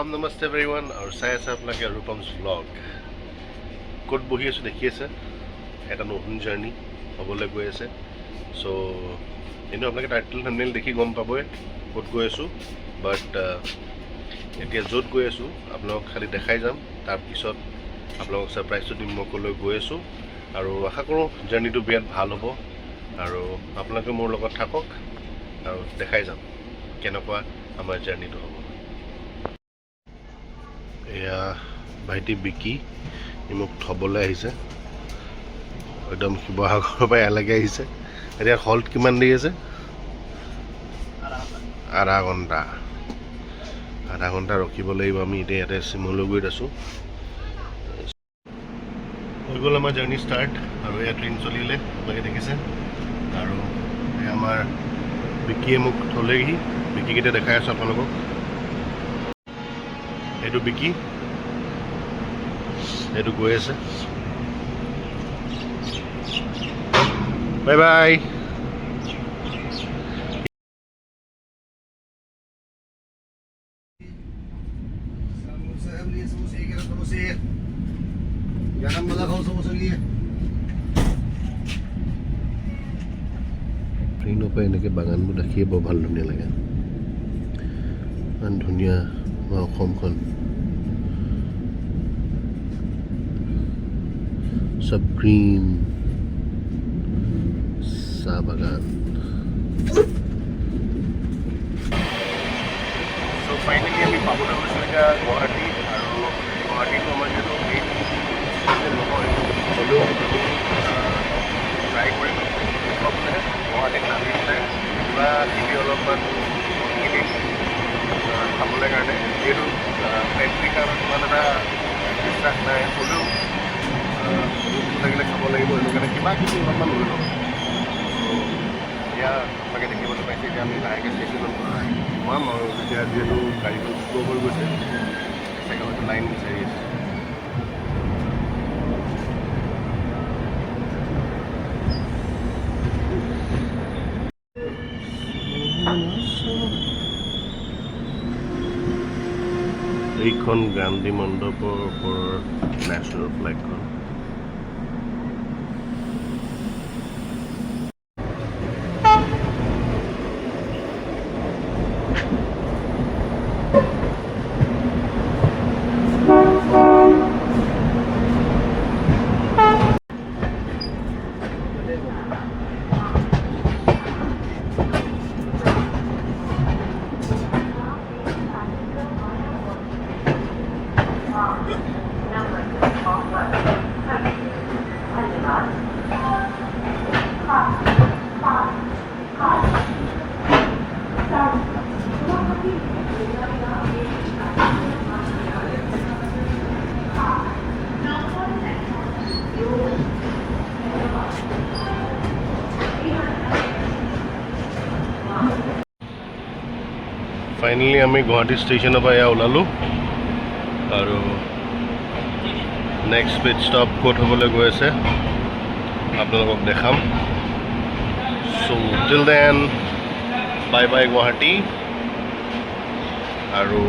সালাম নমস্তে এভৰিৱান আৰু চাই আছে আপোনালোকে ৰূপমছ ব্লগ। ক'ত বহি আছোঁ দেখি আছে, এটা নতুন জাৰ্ণি হ'বলৈ গৈ আছে। চ' এনেও আপোনালোকে টাইটেল থাম্বনেইল দেখি গম পাবই ক'ত গৈ আছোঁ, বাট এতিয়া য'ত গৈ আছোঁ আপোনালোকক খালি দেখাই যাম, তাৰপিছত আপোনালোকক ছাৰপ্ৰাইজটো দিম মই ক'লৈ গৈ আছোঁ। আৰু আশা কৰোঁ জাৰ্ণিটো বিৰাট ভাল হ'ব আৰু আপোনালোকে মোৰ লগত থাকক আৰু দেখাই যাম কেনেকুৱা আমাৰ জাৰ্ণিটো হ'ব। এয়া ভাইটি বিকি মোক থ'বলৈ আহিছে, একদম শিৱসাগৰৰ পৰা ইয়ালৈকে আহিছে। এতিয়া হল্ট কিমান দেৰি আছে? আধা ঘণ্টা ৰখিব লাগিব। আমি এতিয়া ইয়াতে শিমলুগুৰিত আছোঁ। হৈ গ'ল আমাৰ জাৰ্ণি ষ্টাৰ্ট আৰু এয়া ট্ৰেইন চলিলে আপোনালোকে দেখিছে। আৰু এয়া আমাৰ বিকিয়ে মোক থ'লেহি। বিকিক এতিয়া দেখাই আছোঁ আপোনালোকক। এইটো বিকি, এইটো গৈ আছে। Bye bye. ট্ৰেইনৰ পৰা এনেকৈ বাগানবোৰ দেখিয়ে বৰ ভাল ধুনীয়া লাগে। ইমান ধুনীয়া আমাৰ অসমখন, চব গ্ৰীণ, চাহ বাগান। চ' ফাইনেলি আমি পাবলৈ গৈছোঁ এতিয়া গুৱাহাটী। আৰু গুৱাহাটীটো আমাৰ যিহেতু মেইন নহয়, হ'লেও ট্ৰাই কৰিম মানে গুৱাহাটীত নামি পেলাই কিবা কিবি অলপমান কিনিম খাবলৈ কাৰণে। যিহেতু ফেক্টৰীৰ কাৰণে ইমান এটা বিশ্বাস নাই, হ'লেও থাকিলে খাব লাগিব, সেইটো কাৰণে কিবা কিবি অলপমান লৈ ল'ম। এতিয়া আপোনালোকে দেখিবলৈ পাইছে, এতিয়া আমি লাহেকৈ ষ্টেচনত সোমাম আৰু এতিয়া যিহেতু গাড়ীখন শ্ল' হৈ গৈছে, চাগে হয়তো লাইন বিচাৰি আছে। এইখন গান্ধী মণ্ডপৰ ওপৰৰ নেশ্যনেল ফ্লেগখন। ফাইনেলি আমি গুৱাহাটী ষ্টেচনৰ পৰা এয়া ওলালোঁ আৰু নেক্সট পিট ষ্টপ ক'ত হ'বলৈ গৈ আছে আপোনালোকক দেখাম। চ' টিল দেন বাই বাই গুৱাহাটী, আৰু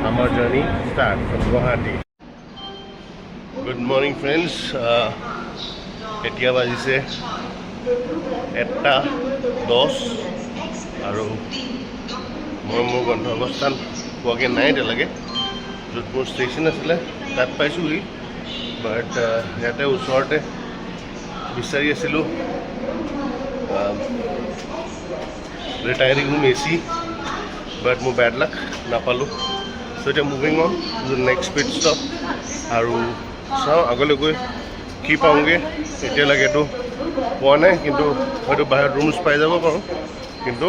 আমাৰ journey start from Guwahati. Good morning friends. এতিয়া বাজিছে 1:10 আৰু মই মোৰ গন্তব্যস্থান পোৱাগৈ নাই এতিয়ালৈকে। য'ত মোৰ ষ্টেচন আছিলে তাত পাইছোঁহি, বাট ইয়াতে ওচৰতে বিচাৰি আছিলোঁ ৰিটায়াৰিং ৰুম AC, বাট মোৰ বেড লাক নাপালোঁ। চ' এতিয়া moving on to next pit stop, আৰু চাওঁ আগলৈ গৈ কি পাওঁগৈ। এতিয়ালৈকেতো পোৱা নাই, কিন্তু হয়তো বাহিৰত ৰুমছ পাই যাব পাৰোঁ। কিন্তু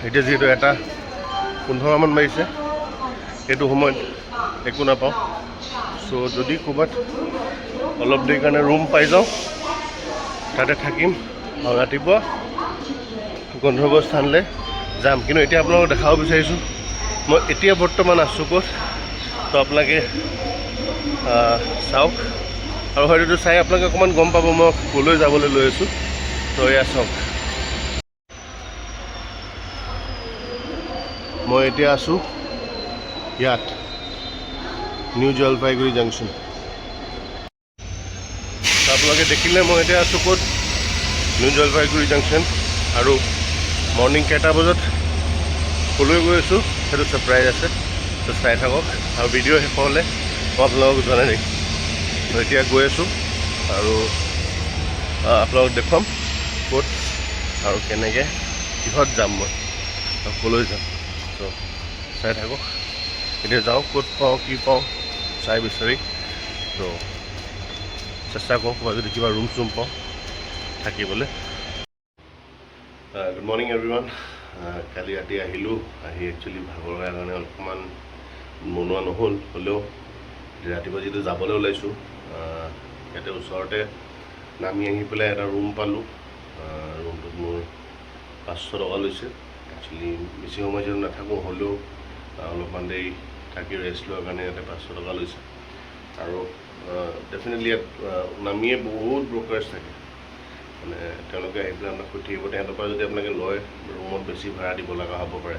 এতিয়া যিহেতু 1:15 বাজিছে, সেইটো সময়ত একো নাপাওঁ। চ' যদি ক'ৰবাত অলপ দেৰি কাৰণে ৰুম পাই যাওঁ তাতে থাকিম আৰু ৰাতিপুৱা গন্তব্যস্থানলৈ যাম। কিন্তু এতিয়া আপোনালোকক দেখাব বিচাৰিছোঁ মই এতিয়া বৰ্তমান আছোঁ ক'ত, তো আপোনালোকে চাওক, আৰু হয়তো চাই আপোনালোকে অকণমান গম পাব মই ক'লৈ যাবলৈ লৈ আছোঁ। তো এয়া চাওক। মই এতিয়া আছোঁ ইয়াত নিউ জলপাইগুৰি জাংচন। আপোনালোকে দেখিলে মই এতিয়া আছোঁ ক'ত, নিউ জলপাইগুৰি জাংচন। আৰু মৰ্ণিং কেইটা বজাত ক'লৈ গৈ আছোঁ সেইটো ছাৰপ্ৰাইজ আছে, তো চাই থাকক। আৰু ভিডিঅ' শেষ হ'লে মই আপোনালোকক জনাই দিম। এতিয়া গৈ আছোঁ আৰু আপোনালোকক দেখুৱাম ক'ত আৰু কেনেকৈ কিহত যাম মই আৰু ক'লৈ যাম। তো চাই থাকক। এতিয়া যাওঁ, ক'ত পাওঁ কি পাওঁ চাই বিচাৰি। তো চেষ্টা কৰোঁ ক'ৰবাত যদি কিবা ৰুম চুম পাওঁ থাকিবলৈ। Good morning everyone. কালি ৰাতি আহিলোঁ, আহি একচুৱেলি ভাগৰ লগাৰ কাৰণে অলপমান বনোৱা নহ'ল, হ'লেও ৰাতিপুৱা যিটো যাবলৈ ওলাইছোঁ ইয়াতে ওচৰতে নামি আহি পেলাই এটা ৰুম পালোঁ। ৰুমটোত মোৰ 500 টকা লৈছে। একচুৱেলি বেছি সময় যিহেতু নাথাকোঁ, হ'লেও অলপমান দেৰি থাকি ৰেষ্ট লোৱাৰ কাৰণে ইয়াতে 500 টকা লৈছে। আৰু ডেফিনেটলি ইয়াত নামিয়ে বহুত ব্ৰকাৰ্ছ থাকে, মানে তেওঁলোকে আহি পেলাই আপোনাক সুধি থাকিব। তেহেঁতৰ পৰা যদি আপোনালোকে লয় ৰুমত বেছি ভাড়া দিব লগা হ'ব পাৰে।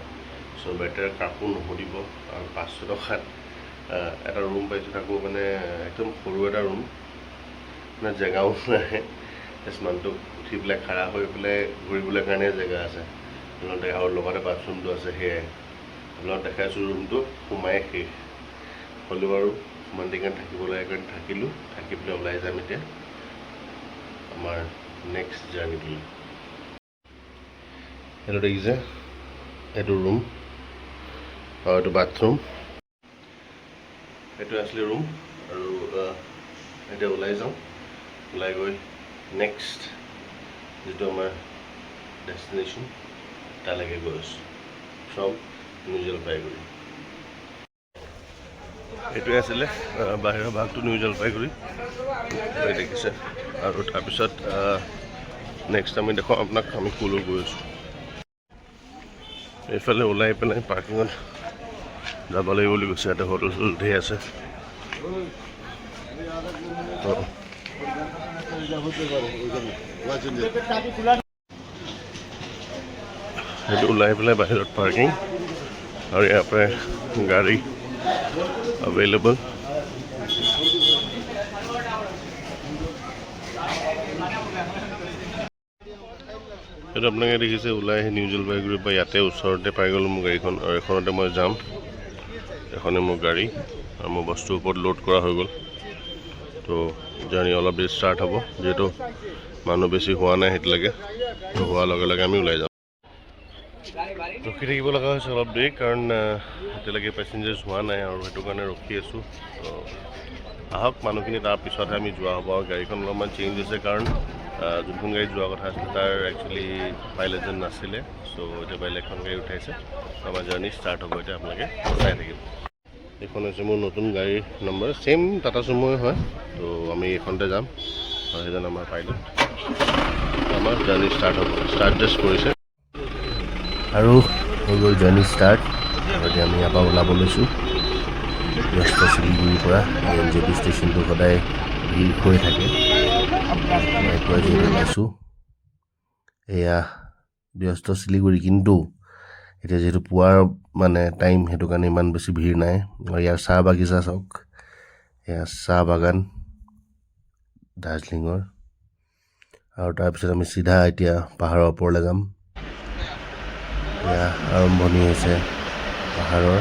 চ' বেটাৰ কাকো নুসুধিব। আৰু 500 টকাত এটা ৰুম পাইছোঁ, তাকো মানে একদম সৰু এটা ৰুম, মানে জেগাও নাই। জাষ্ট মানুহটোক উঠি পেলাই খাৰা হৈ পেলাই ঘূৰিবলৈ কাৰণে জেগা আছে আৰু লগতে বাথৰুমটো আছে। সেয়াই আপোনাক দেখাইছোঁ। ৰুমটো সোমাই শেষ হ'লেও আৰু ইমান দেৰি কাৰণে থাকিব লাগে কাৰণে থাকিলোঁ। থাকি পেলাই ওলাই যাম এতিয়া আমাৰ নেক্সট জাৰ্ণিটোলৈ। এইটো দেখিছে, এইটো ৰুম আৰু এইটো বাথৰুম, এইটো আছিলে ৰুম। আৰু এতিয়া ওলাই যাওঁ, ওলাই গৈ নেক্সট যিটো আমাৰ ডেষ্টিনেশ্যন তালৈকে গৈ আছোঁ ফ্ৰম নিউ জলপাইগুৰি। এইটোৱে আছিলে বাহিৰৰ ভাগটো নিউ জলপাইগুৰি, দেখিছে। আৰু তাৰপিছত নেক্সট আমি দেখুৱাম আপোনাক আমি ক'লৈ গৈ আছোঁ। এইফালে ওলাই পেলাই পাৰ্কিঙত যাব লাগিব বুলি কৈছে। ইয়াতে হোটেল চোটেল ধেৰ আছে। সেইটো ওলাই পেলাই বাহিৰত পাৰ্কিং, আৰু ইয়াৰ পৰাই গাড়ী এভেইলেবল। সেইটো আপোনালোকে দেখিছে ওলাই আহি নিউ জলপাইগুৰিৰ পৰা ইয়াতে ওচৰতে পাই গ'লোঁ মোৰ গাড়ীখন। আৰু এখনতে মই যাম, এখনে মোৰ গাড়ী আৰু মোৰ বস্তুৰ ওপৰত লোড কৰা হৈ গ'ল। তো জাৰ্ণি অলপ দেৰি ষ্টাৰ্ট হ'ব, যিহেতু মানুহ বেছি হোৱা নাই সেইটোলৈকে। তো হোৱাৰ লগে লগে আমি ওলাই যাম। ৰখি থাকিব লগা হৈছে অলপ দেৰি, কাৰণ এতিয়ালৈকে পেচেঞ্জাৰ্ছ হোৱা নাই আৰু সেইটো কাৰণে ৰখি আছোঁ। তো আহক মানুহখিনি, তাৰপিছতহে আমি যোৱা হ'ব। আৰু গাড়ীখন অলপমান চেঞ্জ হৈছে, কাৰণ যোনখন গাড়ী যোৱা কথা আছিলে তাৰ একচুৱেলি পাইলট যেন নাছিলে। চ' এতিয়া বেলেগ এখন গাড়ী উঠাইছে। আমাৰ জাৰ্ণি ষ্টাৰ্ট হ'ব এতিয়া, আপোনালোকে চাই থাকিব। এইখন হৈছে মোৰ নতুন গাড়ীৰ নম্বৰ, ছেইম টাটা চুমুৱে হয়। তো আমি এইখনতে যাম আৰু সেইজন আমাৰ পাইলট। আমাৰ জাৰ্ণি ষ্টাৰ্ট হ'ব, ষ্টাৰ্ট জাষ্ট কৰিছে আৰু হৈ গ'ল জাৰ্ণি ষ্টাৰ্ট। এতিয়া আমি ইয়াৰ পৰা ওলাব লৈছোঁ ব্যস্ত শিলিগুৰিৰ পৰা। NJP ষ্টেচনটো সদায় ভিৰ হৈ থাকে। মই পৰা যিহেতু ওলাইছোঁ, এয়া ব্যস্ত শিলিগুৰি, কিন্তু এতিয়া যিহেতু পুৱাৰ মানে টাইম, সেইটো কাৰণে ইমান বেছি ভিৰ নাই। আৰু ইয়াৰ চাহ বাগিচা চাওক, এয়া চাহ বাগান দাৰ্জিলিঙৰ। আৰু তাৰপিছত আমি চিধা এতিয়া পাহাৰৰ ওপৰলৈ যাম। এয়া আৰম্ভণি হৈছে পাহাৰৰ,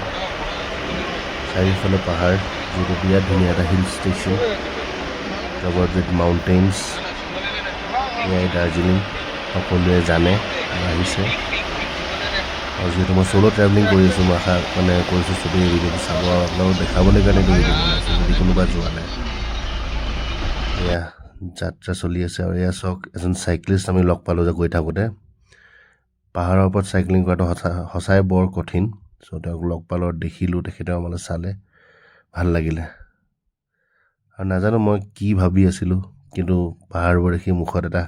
চাৰিওফালে পাহাৰ, যিটো বিৰাট ধুনীয়া এটা hill station, covered with mountains. এয়াই দাৰ্জিলিং, সকলোৱে জানে আহিছে। আৰু যিহেতু মই চ'ল' ট্ৰেভেলিং কৰি আছোঁ, মই আশা কৰিছোঁ চবেই এই ভিডিঅ'টো চাব আৰু আপোনালোকক দেখাবলৈ কাৰণে ভিডিঅ' বনাইছোঁ, যদি কোনোবা যোৱা নাই। এয়া যাত্ৰা চলি আছে। আৰু এয়া চাওক, এজন চাইক্লিষ্ট আমি লগ পালোঁ যে গৈ থাকোঁতে। পাহাৰৰ ওপৰত চাইক্লিং কৰাটো সঁচাই বৰ কঠিন। চ' তেওঁক লগ পালোঁ, দেখিলোঁ, তেখেতেও আমালৈ চালে, ভাল লাগিলে। আৰু নাজানো মই কি ভাবি আছিলোঁ, কিন্তু পাহাৰবোৰ দেখি মুখত এটা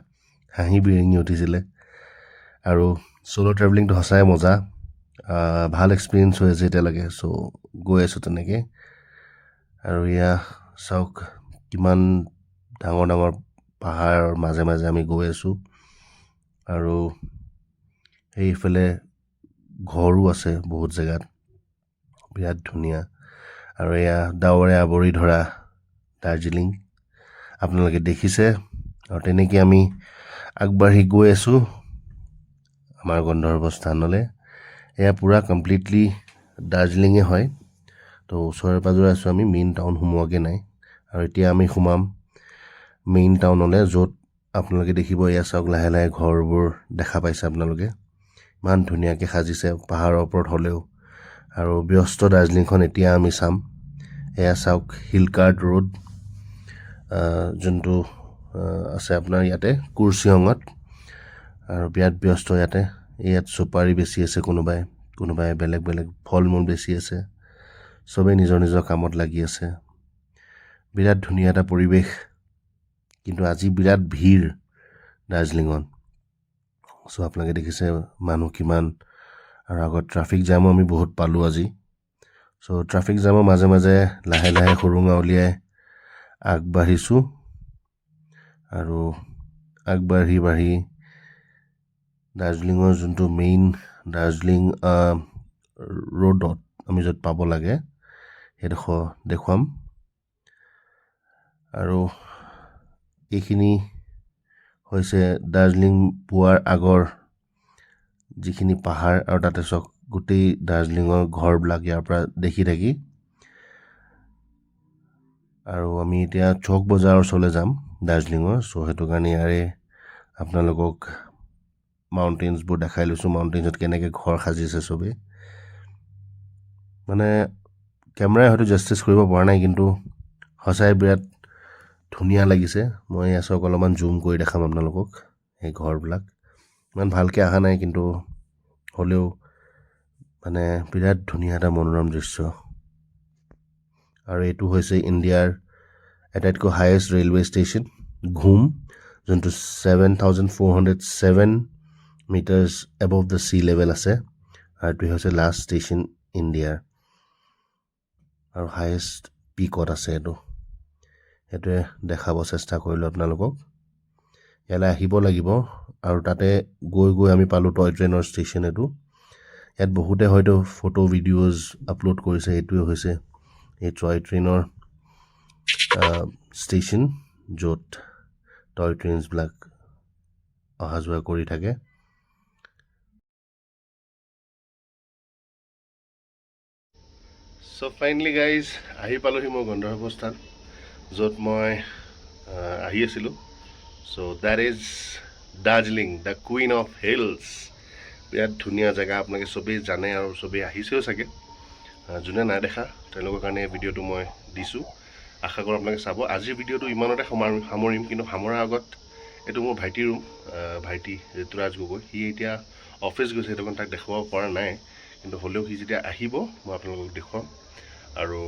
হাঁহি বিৰিঙি উঠিছিলে। আৰু চ'ল' ট্ৰেভেলিংটো সঁচাই মজা, ভাল এক্সপিৰিয়েঞ্চ হৈ আছে এতিয়ালৈকে। চ' গৈ আছোঁ তেনেকৈ। আৰু এয়া চাওক, কিমান ডাঙৰ ডাঙৰ পাহাৰৰ মাজে মাজে আমি গৈ আছোঁ। আৰু সেইফালে ঘৰো আছে বহুত জেগাত, বিৰাট ধুনীয়া। আৰু এয়া ডাৱৰে আৱৰি ধৰা দাৰ্জিলিং আপোনালোকে দেখিছে। আৰু তেনেকৈ আমি আগবাঢ়ি গৈ আছোঁ আমাৰ গন্ধৰ্ব স্থানলৈ। এয়া পূৰা কমপ্লিটলি দাৰ্জিলিঙে হয়। তো ওচৰে পাঁজৰে আছোঁ আমি, মেইন টাউন সোমোৱাগৈ নাই। আৰু এতিয়া আমি সোমাম মেইন টাউনলৈ, য'ত আপোনালোকে দেখিব এয়া চাওক লাহে লাহে ঘৰবোৰ দেখা পাইছে আপোনালোকে, ইমান ধুনীয়াকৈ সাজিছে পাহাৰৰ ওপৰত হ'লেও। আৰু ব্যস্ত দাৰ্জিলিংখন এতিয়া আমি চাম। এয়া চাওক হিলকাৰ্ট ৰোড, যোনটো আছে আপোনাৰ ইয়াতে কুৰ্চিয়ঙত। আৰু বিৰাট ব্যস্ত ইয়াতে। ইয়াত চুপাৰী বেচি আছে কোনোবাই বেলেগ বেলেগ ফল মূল বেচি আছে, চবেই নিজৰ নিজৰ কামত লাগি আছে। বিৰাট ধুনীয়া এটা পৰিৱেশ, কিন্তু আজি বিৰাট ভিৰ দাৰ্জিলিঙত। চ' আপোনালোকে দেখিছে মানুহ কিমান। আৰু আগত ট্ৰাফিক জামো আমি বহুত পালোঁ আজি। চ' ট্ৰাফিক জামৰ মাজে মাজে লাহে লাহে সুৰুঙা উলিয়াই আগবাঢ়িছোঁ। আৰু আগবাঢ়ি দাৰ্জিলিঙৰ যোনটো মেইন দাৰ্জিলিং ৰোডত আমি য'ত পাব লাগে সেইডোখৰ দেখুৱাম। আৰু এইখিনি হৈছে দাৰ্জিলিং পোৱাৰ আগৰ যিখিনি পাহাৰ। আৰু তাতে চাওক গোটেই দাৰ্জিলিঙৰ ঘৰবিলাক ইয়াৰ পৰা দেখি থাকি। আৰু আমি এতিয়া চক বজাৰৰ ওচৰলৈ যাম দাৰ্জিলিঙৰ। চ' সেইটো কাৰণে ইয়াৰে আপোনালোকক মাউণ্টেইনছবোৰ দেখাই লৈছোঁ, মাউণ্টেইনছত কেনেকৈ ঘৰ সাজিছে চবেই। মানে কেমেৰাই হয়তো জাষ্টিছ কৰিব পৰা নাই, কিন্তু সঁচাই বিৰাট ধুনীয়া লাগিছে। মই চাওক অলপমান জুম কৰি দেখাম আপোনালোকক এই ঘৰবিলাক। ইমান ভালকৈ অহা নাই, কিন্তু হ'লেও মানে বিৰাট ধুনীয়া এটা মনোৰম দৃশ্য। আৰু এইটো হৈছে ইণ্ডিয়াৰ আটাইতকৈ হায়েষ্ট ৰেলৱে ষ্টেচন ঘুম, যোনটো 7,407 metres above the C level আছে। আৰু এইটো হৈছে লাষ্ট ষ্টেচন ইণ্ডিয়াৰ, আৰু হায়েষ্ট পিকত আছে এইটো। সেইটোৱে দেখাব চেষ্টা কৰিলোঁ আপোনালোকক। ইয়ালৈ আহিব লাগিব। আৰু তাতে গৈ আমি পালোঁ টয় ট্ৰেইনৰ ষ্টেচন। এইটো ইয়াত বহুতে হয়তো ফটো ভিডিঅ'জ আপলোড কৰিছে। এইটোৱে হৈছে এই টয় ট্ৰেইনৰ ষ্টেচন, য'ত টয় ট্ৰেইনছবিলাক অহা যোৱা কৰি থাকে। চ' ফাইনেলি গাইজ আহি পালোঁহি মই গন্ধৰ্ব স্থান, য'ত মই আহি আছিলোঁ। So' that is Darjeeling, the queen of hills. বিৰাট ধুনীয়া জেগা, আপোনালোকে চবেই জানে আৰু চবেই আহিছেও চাগে। যোনে নাই দেখা তেওঁলোকৰ কাৰণে এই ভিডিঅ'টো মই দিছোঁ। আশা কৰোঁ আপোনালোকে চাব। আজিৰ ভিডিঅ'টো ইমানতে সামৰিম, কিন্তু সামৰাৰ আগত এইটো মোৰ ভাইটিৰ ৰুম, ভাইটি ঋতুৰাজ গগৈ। সি এতিয়া অফিচ গৈছে, সেইটো কাৰণে তাক দেখুৱাব পৰা নাই, কিন্তু হ'লেও সি যেতিয়া আহিব মই আপোনালোকক দেখুৱাম। আৰু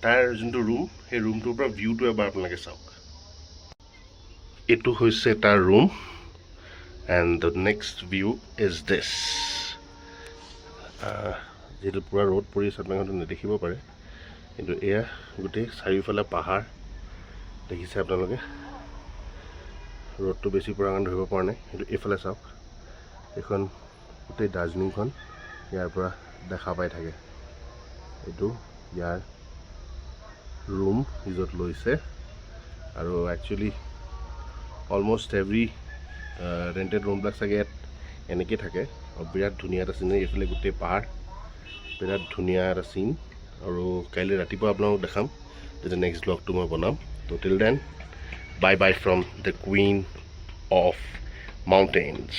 তাৰ যোনটো ৰুম, সেই ৰুমটোৰ পৰা ভিউটো এবাৰ আপোনালোকে চাওক। এইটো হৈছে তাৰ room, and the next view is this. যিহেতু পূৰা ৰ'দ পৰি আছে আপোনালোকে নেদেখিব পাৰে, কিন্তু এয়া গোটেই চাৰিওফালে পাহাৰ দেখিছে আপোনালোকে। ৰ'দটো বেছি পৰা কাৰণে ধৰিব পৰা নাই, কিন্তু এইফালে চাওক, এইখন গোটেই দাৰ্জিলিংখন ইয়াৰ পৰা দেখা পাই থাকে। এইটো ইয়াৰ ৰুম য'ত লৈছে। আৰু একচুৱেলি অলমষ্ট এভৰি ৰেণ্টেড ৰুমবিলাক চাগে ইয়াত এনেকৈ থাকে। আৰু বিৰাট ধুনীয়া এটা চিনেৰি, এইফালে গোটেই পাহাৰ, বিৰাট ধুনীয়া এটা চিন। আৰু কাইলৈ ৰাতিপুৱা আপোনালোকক দেখাম, যেতিয়া নেক্সট ব্লগটো মই বনাম। So' till then, bye bye from the queen of mountains.